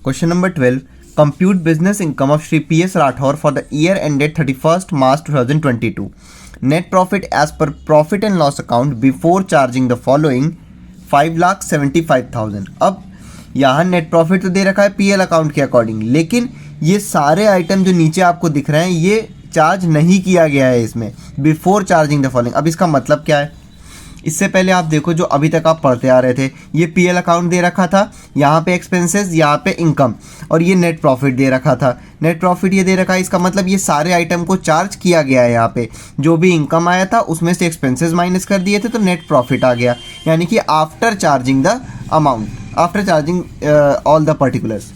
Question number 12, compute business income of Shri PS Rathore for the year ended 31st March 2022. Net profit as per profit and loss account before charging the following 5,75,000. अब यहाँ net profit तो दे रखा है PL account के according, लेकिन ये सारे item जो नीचे आपको दिख रहे हैं ये चार्ज नहीं किया गया है इसमें बिफोर चार्जिंग द फॉलोइंग. अब इसका मतलब क्या है? इससे पहले आप देखो जो अभी तक आप पढ़ते आ रहे थे, ये PL अकाउंट दे रखा था, यहाँ पे एक्सपेंसेस, यहाँ पे इनकम, और ये नेट प्रॉफिट दे रखा था. नेट प्रॉफिट ये दे रखा है, इसका मतलब ये सारे आइटम को चार्ज किया गया है. यहाँ पे जो भी इनकम आया था उसमें से एक्सपेंसेस माइनस कर दिए थे तो नेट प्रॉफिट आ गया, यानी कि after charging the amount, after charging all the particulars.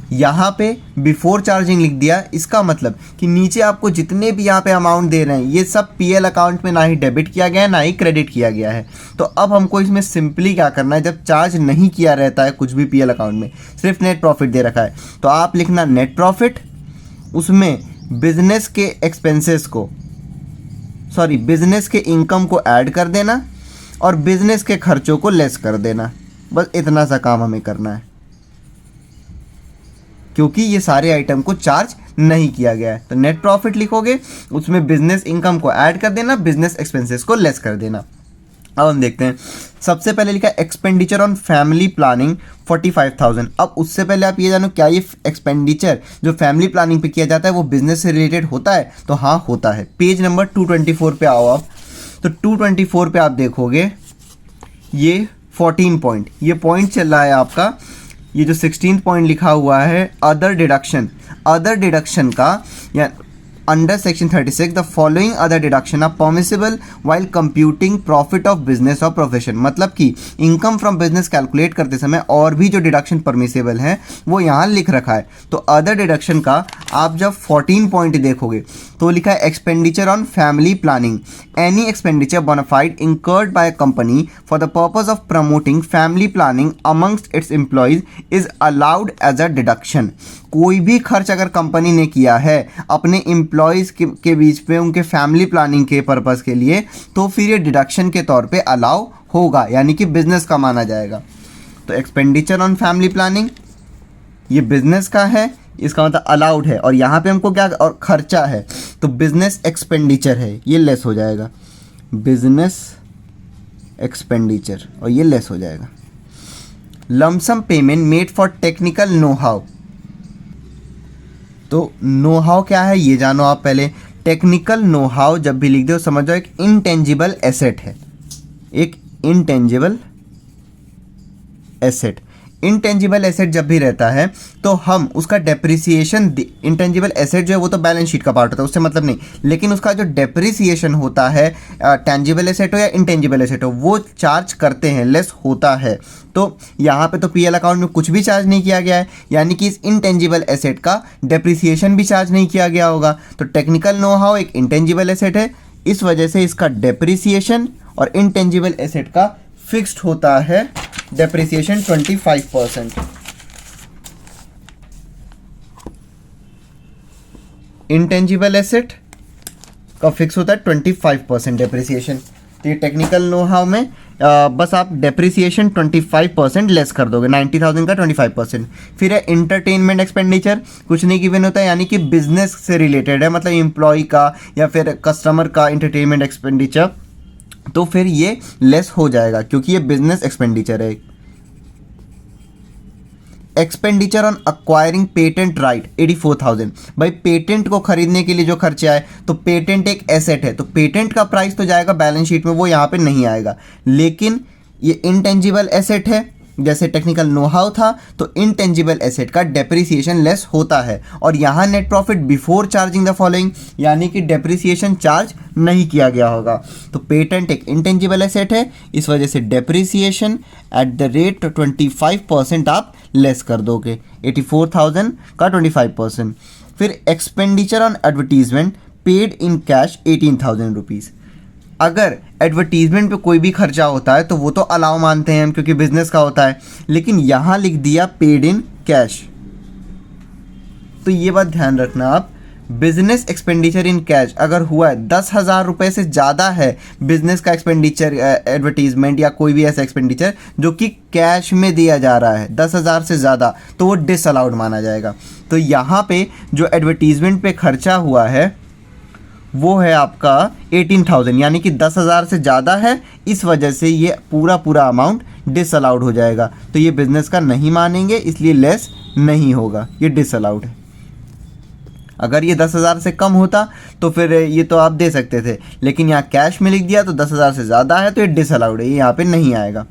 यहाँ पे बिफोर चार्जिंग लिख दिया, इसका मतलब कि नीचे आपको जितने भी यहाँ पे अमाउंट दे रहे हैं ये सब PL अकाउंट में ना ही डेबिट किया गया है ना ही क्रेडिट किया गया है. तो अब हमको इसमें सिंपली क्या करना है, जब चार्ज नहीं किया रहता है कुछ भी PL अकाउंट में, सिर्फ नेट प्रॉफिट दे रखा है, तो आप लिखना नेट प्रॉफिट, उसमें बिजनेस के एक्सपेंसेस को, सॉरी बिजनेस के इनकम को ऐड कर देना और बिजनेस के खर्चों को लेस कर देना. बस इतना सा काम हमें करना है, क्योंकि ये सारे आइटम को चार्ज नहीं किया गया है. तो नेट प्रॉफिट लिखोगे, उसमें बिजनेस इनकम को ऐड कर देना, बिजनेस एक्सपेंसेस को लेस कर देना. अब हम देखते हैं. सबसे पहले लिखा एक्सपेंडिचर ऑन फैमिली प्लानिंग 45,000. अब उससे पहले आप ये जानो, क्या ये एक्सपेंडिचर जो फैमिली प्लानिंग पे किया जाता है वो बिजनेस से रिलेटेड होता है? तो हाँ, होता है. पेज नंबर 224 पे आओ आप. तो 224 पे आप देखोगे ये 14 पॉइंट, ये पॉइंट चल रहा है आपका, ये जो 16 पॉइंट लिखा हुआ है अदर डिडक्शन. अदर डिडक्शन का या under section 36 the following other deduction are permissible while computing profit of business और प्रोफेशन. मतलब कि इनकम फ्रॉम बिजनेस कैलकुलेट करते समय और भी जो डिडक्शन परमिसिबल है वो यहाँ लिख रखा है. तो अदर डिडक्शन का आप जब 14 पॉइंट देखोगे तो लिखा है expenditure on family planning. Any expenditure bona fide incurred by a company for the purpose of promoting family planning amongst its employees is allowed as a deduction. कोई भी खर्च अगर कंपनी ने किया है अपने एम्प्लॉयज़ के बीच पे उनके फैमिली प्लानिंग के पर्पज़ के लिए, तो फिर ये डिडक्शन के तौर पे अलाउ होगा, यानी कि बिजनेस का माना जाएगा. तो एक्सपेंडिचर ऑन फैमिली प्लानिंग ये बिजनेस का है, इसका मतलब अलाउड है. और यहाँ पे हमको क्या, और खर्चा है तो बिजनेस एक्सपेंडिचर है, ये लेस हो जाएगा, बिजनेस एक्सपेंडिचर, और ये लेस हो जाएगा. Lump sum payment made for technical know how. तो नो हाउ क्या है ये जानो आप पहले. टेक्निकल नो हाउ जब भी लिख दो समझ जाओ एक इंटेंजिबल एसेट है, एक इंटेंजिबल एसेट. इंटेंजिबल एसेट जब भी रहता है तो हम उसका डेप्रिसिएशन, इंटेंजिबल एसेट जो है वो तो बैलेंस शीट का पार्ट होता है, उससे मतलब नहीं, लेकिन उसका जो डेप्रिसिएशन होता है, टेंजिबल एसेट हो या इंटेंजिबल एसेट हो, वो चार्ज करते हैं, लेस होता है. तो यहाँ पे तो PL अकाउंट में कुछ भी चार्ज नहीं किया गया है, यानी कि इस इंटेंजिबल एसेट का डेप्रिसिएशन भी चार्ज नहीं किया गया होगा. तो टेक्निकल नो हाउ एक इंटेंजिबल एसेट है, इस वजह से इसका डेप्रिसिएशन और इंटेंजिबल एसेट का फिक्स्ड होता है डेप्रिसिएशन 25%. इंटेंजिबल एसेट का फिक्स होता है 25% डेप्रिसिएशन. तो ये टेक्निकल नो हाउ में बस आप डेप्रिसिएशन 25% लेस कर दोगे, 90,000 का 25%. फिर है इंटरटेनमेंट एक्सपेंडिचर, कुछ नहीं गिवन होता है, यानी कि बिजनेस से रिलेटेड है, मतलब एम्प्लॉय का या फिर कस्टमर का इंटरटेनमेंट एक्सपेंडिचर, तो फिर ये लेस हो जाएगा क्योंकि ये बिजनेस एक्सपेंडिचर है. Expenditure on acquiring patent right 84,000. भाई पेटेंट को खरीदने के लिए जो खर्चे आए, तो पेटेंट एक एसेट है तो पेटेंट का प्राइस तो जाएगा बैलेंस शीट में, वो यहाँ पे नहीं आएगा. लेकिन ये इंटेंजिबल एसेट है, जैसे टेक्निकल नो हाउ था, तो इंटेंजिबल एसेट का डेप्रिसिएशन लेस होता है. और यहाँ net profit before charging the following, यानी कि डेप्रिसिएशन चार्ज नहीं किया गया होगा. तो पेटेंट एक इंटेंजिबल एसेट है, इस वजह से डेप्रिसिएशन एट द रेट 25% आप लेस कर दोगे, 84,000 का 25%. फिर expenditure on advertisement paid in cash 18,000 rupees. अगर एडवर्टीजमेंट पे कोई भी खर्चा होता है तो वो तो अलाउ मानते हैं हम, क्योंकि बिजनेस का होता है, लेकिन यहाँ लिख दिया पेड इन कैश. तो ये बात ध्यान रखना आप, बिजनेस एक्सपेंडिचर इन कैश अगर हुआ है 10,000 रुपये से ज़्यादा है बिजनेस का एक्सपेंडिचर, एडवर्टीजमेंट या कोई भी ऐसा एक्सपेंडिचर जो कि कैश में दिया जा रहा है 10,000 से ज़्यादा, तो वो डिसअलाउड माना जाएगा। तो यहाँ पे जो एडवर्टीजमेंट पे खर्चा हुआ है वो है आपका 18,000, यानी कि 10,000 से ज़्यादा है, इस वजह से ये पूरा अमाउंट डिसअलाउड हो जाएगा। तो ये बिजनेस का नहीं मानेंगे, इसलिए लेस नहीं होगा, ये डिसअलाउड है। अगर ये 10,000 से कम होता तो फिर ये तो आप दे सकते थे, लेकिन यहाँ कैश में लिख दिया तो 10,000 से ज़्यादा है तो ये डिसअलाउड है, ये यहाँ पे नहीं आएगा।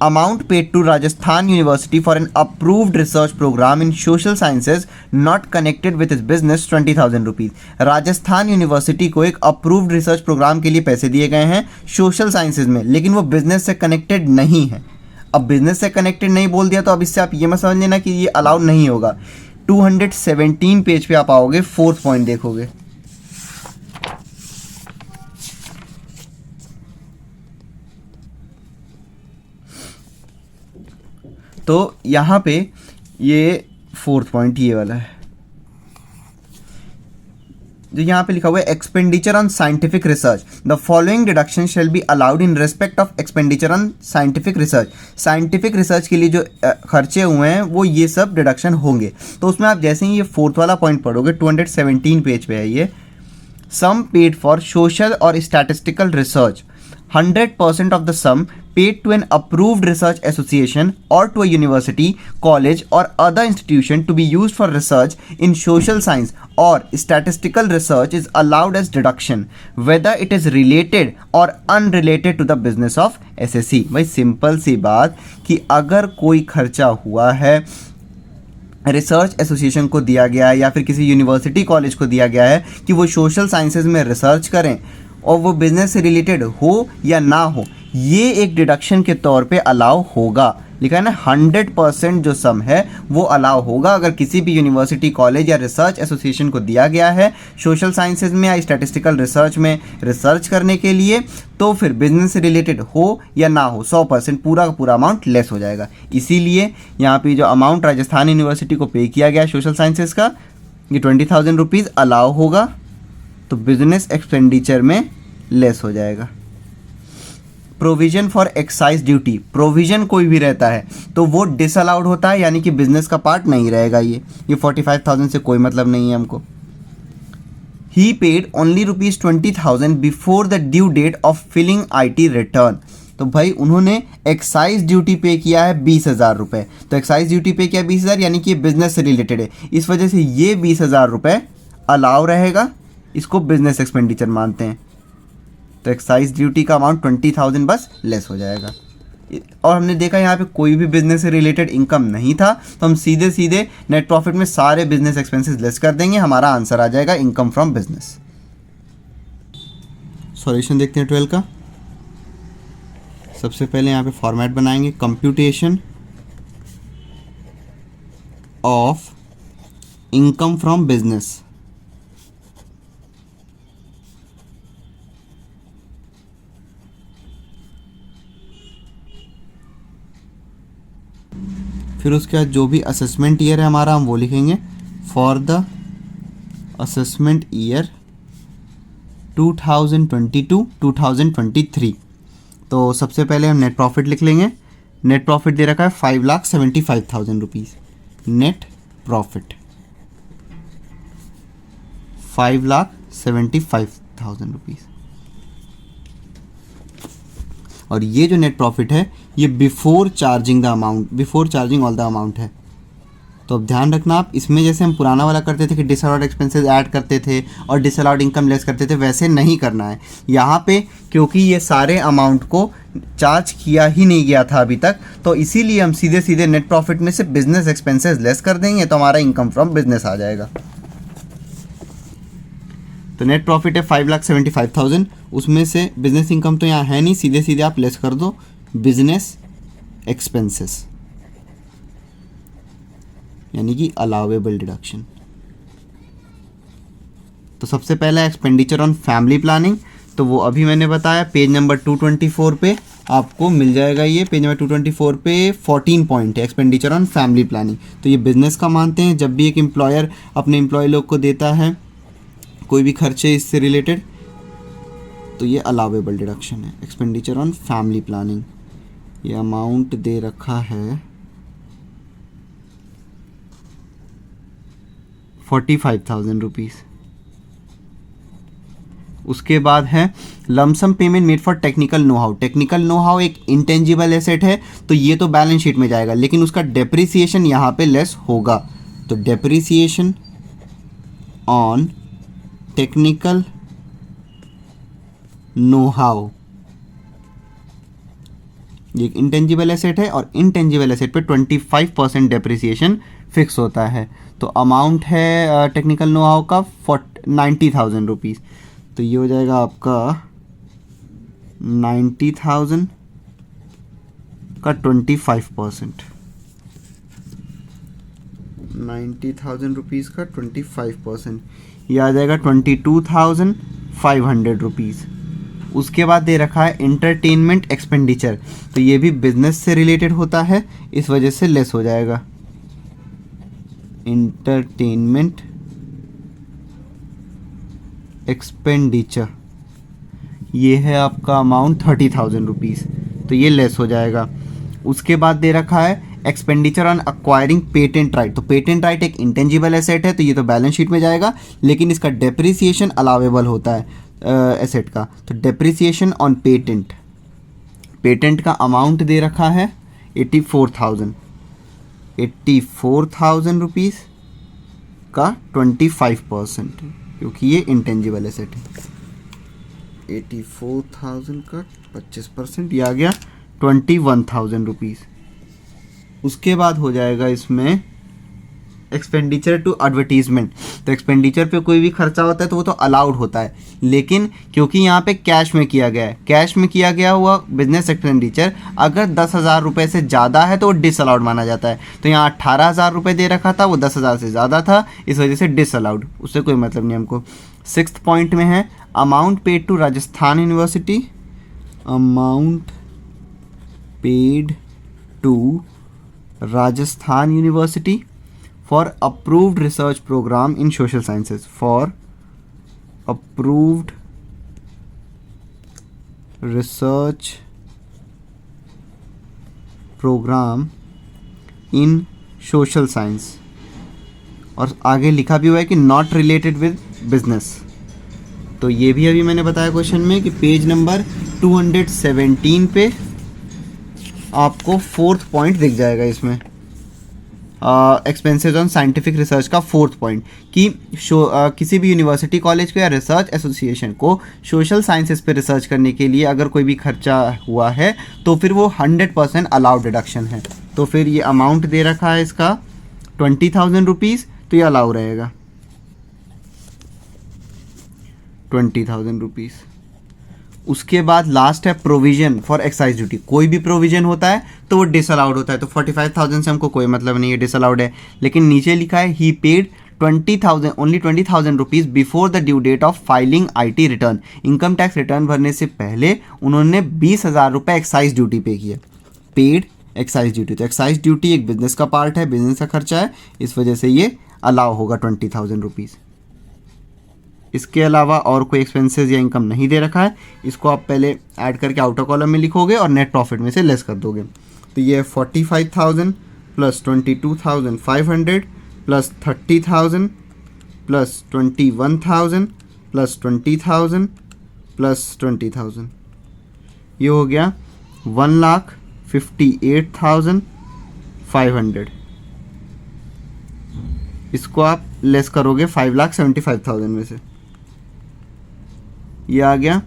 Amount paid to Rajasthan university for an approved research program in social sciences not connected with its business 20,000 rupees. Rajasthan university को एक अप्रूव्ड रिसर्च प्रोग्राम के लिए पैसे दिए गए हैं सोशल साइंसेज में, लेकिन वो बिजनेस से कनेक्टेड नहीं है। अब बिजनेस से कनेक्टेड नहीं बोल दिया तो अब इससे आप ये मत समझ लेना कि ये अलाउड नहीं होगा। 217 पेज पे आप आओगे, 4th पॉइंट देखोगे। तो यहाँ पे ये 4th पॉइंट ये वाला है जो यहाँ पे लिखा हुआ है, expenditure on scientific research the following deduction shall be allowed in respect of expenditure on scientific research. Scientific research के लिए जो खर्चे हुए हैं वो ये सब डिडक्शन होंगे। तो उसमें आप जैसे ही ये 4th वाला पॉइंट पढ़ोगे, 217 पेज पे है ये, सम पेड फॉर सोशल और statistical research 100% of the sum paid to an approved research association or to a university, college or other institution to be used for research in social science or statistical research is allowed as deduction whether it is related or unrelated to the business of SSC। भाई simple सी बात कि अगर कोई खर्चा हुआ है research association को दिया गया है या फिर किसी यूनिवर्सिटी कॉलेज को दिया गया है कि वो सोशल साइंसेज में रिसर्च करें और वो बिजनेस से रिलेटेड हो या ना हो, ये एक डिडक्शन के तौर पे अलाउ होगा। लिखा है ना 100% जो सम है वो अलाउ होगा अगर किसी भी यूनिवर्सिटी कॉलेज या रिसर्च एसोसिएशन को दिया गया है सोशल साइंसेज में या स्टैटिस्टिकल रिसर्च में रिसर्च करने के लिए, तो फिर बिजनेस से रिलेटेड हो या ना हो 100% पूरा का पूरा अमाउंट लेस हो जाएगा। इसीलिए यहाँ पे जो अमाउंट राजस्थान यूनिवर्सिटी को पे किया गया सोशल साइंसेज का ये 20,000 रुपीज़ अलाउ होगा, तो बिजनेस एक्सपेंडिचर में लेस हो जाएगा। Provision for excise duty, provision कोई भी रहता है तो वो डिसअलाउड होता है, यानी कि बिजनेस का पार्ट नहीं रहेगा। ये 45,000 से कोई मतलब नहीं है हमको। He paid only ₹20,000 before the due date of filing IT return. तो भाई उन्होंने एक्साइज ड्यूटी पे किया है 20,000 रुपये, तो एक्साइज ड्यूटी पे किया 20,000 यानी कि ये बिजनेस से रिलेटेड है, इस वजह से ये 20,000 रुपये अलाउ रहेगा, इसको बिजनेस एक्सपेंडिचर मानते हैं। तो एक्साइज ड्यूटी का अमाउंट 20,000 बस लेस हो जाएगा। और हमने देखा यहाँ पे कोई भी बिजनेस से रिलेटेड इनकम नहीं था, तो हम सीधे सीधे नेट प्रॉफिट में सारे बिजनेस एक्सपेंसेस लेस कर देंगे, हमारा आंसर आ जाएगा इनकम फ्रॉम बिजनेस। सॉल्यूशन देखते हैं 12 का। सबसे पहले यहाँ पे फॉर्मेट बनाएंगे, computation of income from business. फिर उसके बाद जो भी असेसमेंट ईयर है हमारा हम वो लिखेंगे, फॉर द असेसमेंट ईयर 2022-2023। तो सबसे पहले हम नेट प्रॉफिट लिख लेंगे। नेट प्रॉफिट दे रखा है 5,75,000 रुपीज़। Net profit 5,75,000 rupees. और ये जो नेट प्रॉफिट है ये before charging all the amount है। तो अब ध्यान रखना आप, इसमें जैसे हम पुराना वाला करते थे कि डिसअलाउड एक्सपेंसेस ऐड करते थे और डिसअलाउड इनकम लेस करते थे, वैसे नहीं करना है यहाँ पे, क्योंकि ये सारे अमाउंट को चार्ज किया ही नहीं गया था अभी तक, तो इसीलिए हम सीधे सीधे नेट प्रॉफिट में से बिजनेस एक्सपेंसेस लेस कर देंगे, तो हमारा इनकम फ्रॉम बिजनेस आ जाएगा। तो नेट प्रॉफिट है 5,75,000, उसमें से बिजनेस इनकम तो यहाँ है नहीं, सीधे सीधे आप लेस कर दो बिजनेस एक्सपेंसेस, यानी कि अलाउेबल डिडक्शन। तो सबसे पहला एक्सपेंडिचर ऑन फैमिली प्लानिंग, तो वो अभी मैंने बताया पेज नंबर 224 पे आपको मिल जाएगा ये पेज नंबर 224 पे 14 पॉइंट है एक्सपेंडिचर ऑन फैमिली प्लानिंग। तो ये बिजनेस का मानते हैं, जब भी एक एम्प्लॉयर अपने एम्प्लॉय लोग को देता है कोई भी खर्चे इससे रिलेटेड तो ये अलाउेबल डिडक्शन है। एक्सपेंडिचर ऑन फैमिली प्लानिंग, ये अमाउंट दे रखा है 45,000 रुपीज़। उसके बाद है lump sum payment made for technical know how. Technical know how एक इंटेंजिबल एसेट है, तो ये तो बैलेंस शीट में जाएगा, लेकिन उसका डेप्रिसिएशन यहाँ पे लेस होगा। तो depreciation on technical know how, ये एक इंटेंजिबल एसेट है और इंटेंजिबल एसेट पे 25% डेप्रिसिएशन फिक्स होता है। तो अमाउंट है टेक्निकल नो हाउ का 90,000 रुपीज़। तो ये हो जाएगा आपका 90,000 का 25%, 90,000 रुपीज़ का 25%, ये आ जाएगा 22,500 रुपीज़। उसके बाद दे रखा है इंटरटेनमेंट एक्सपेंडिचर, तो ये भी बिजनेस से रिलेटेड होता है, इस वजह से लेस हो जाएगा। इंटरटेनमेंट एक्सपेंडिचर ये है आपका अमाउंट 30,000 रुपीज़, तो ये लेस हो जाएगा। उसके बाद दे रखा है expenditure on acquiring patent right. तो पेटेंट राइट एक इंटेंजिबल एसेट है, तो ये तो बैलेंस शीट में जाएगा, लेकिन इसका डेप्रिसिएशन अलाउेबल होता है एसेट का। तो डेप्रिसिएशन ऑन पेटेंट, पेटेंट का अमाउंट दे रखा है 84,000 रुपीज़ का 25%, क्योंकि ये इंटेंजिबल एसेट है। 84,000 का 25%, ये आ गया 21,000 रुपीज़। उसके बाद हो जाएगा इसमें एक्सपेंडिचर टू एडवर्टीजमेंट। तो एक्सपेंडिचर पे कोई भी खर्चा होता है तो वो तो अलाउड होता है, लेकिन क्योंकि यहाँ पे कैश में किया गया है, कैश में किया गया हुआ बिजनेस एक्सपेंडिचर अगर 10,000 रुपये से ज़्यादा है तो वो डिसअलाउड माना जाता है। तो यहाँ 18,000 रुपये दे रखा था, वो 10,000 से ज़्यादा था, इस वजह से डिसअलाउड, उससे कोई मतलब नहीं हमको। 6th पॉइंट में है amount paid to Rajasthan university, amount paid to Rajasthan university for approved research program in social sciences, for approved research program in social science। और आगे लिखा भी हुआ है कि not related with business। तो ये भी अभी मैंने बताया क्वेश्चन में कि पेज नंबर 217 पे आपको 4th पॉइंट दिख जाएगा इसमें, एक्सपेंसेस ऑन साइंटिफिक रिसर्च का 4th पॉइंट, कि किसी भी यूनिवर्सिटी कॉलेज को या रिसर्च एसोसिएशन को सोशल साइंसेस पे रिसर्च करने के लिए अगर कोई भी खर्चा हुआ है तो फिर वो 100% अलाउड डिडक्शन है। तो फिर ये अमाउंट दे रखा है इसका 20,000 रुपीज़, तो ये अलाउ रहेगा 20,000 रुपीज़। उसके बाद लास्ट है प्रोविजन फॉर एक्साइज ड्यूटी। कोई भी प्रोविजन होता है तो वो डिसअलाउड होता है, तो 45,000 से हमको कोई मतलब नहीं है, डिसअलाउड है। लेकिन नीचे लिखा है he paid 20,000 rupees before the due date of filing IT return. Income tax return भरने से पहले उन्होंने 20,000 रुपये एक्साइज ड्यूटी पे किया, पेड एक्साइज ड्यूटी। तो एक्साइज ड्यूटी एक बिजनेस का पार्ट है, बिजनेस का खर्चा है, इस वजह से ये अलाउ होगा 20,000 रुपीज़। इसके अलावा और कोई एक्सपेंसेस या इनकम नहीं दे रखा है, इसको आप पहले ऐड करके आउटर कॉलम में लिखोगे और नेट प्रॉफिट में से लेस कर दोगे। तो ये 45,000 plus 22,500 plus 30,000 plus 21,000 plus 20,000 plus 20,000, ये हो गया 1,58,500। इसको आप लेस करोगे 5,75,000 में से, ये आ गया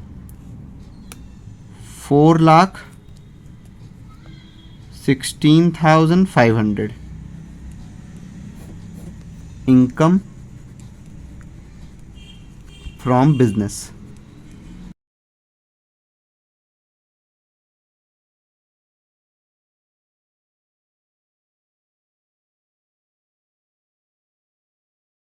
4,16,500 इनकम फ्रॉम बिजनेस।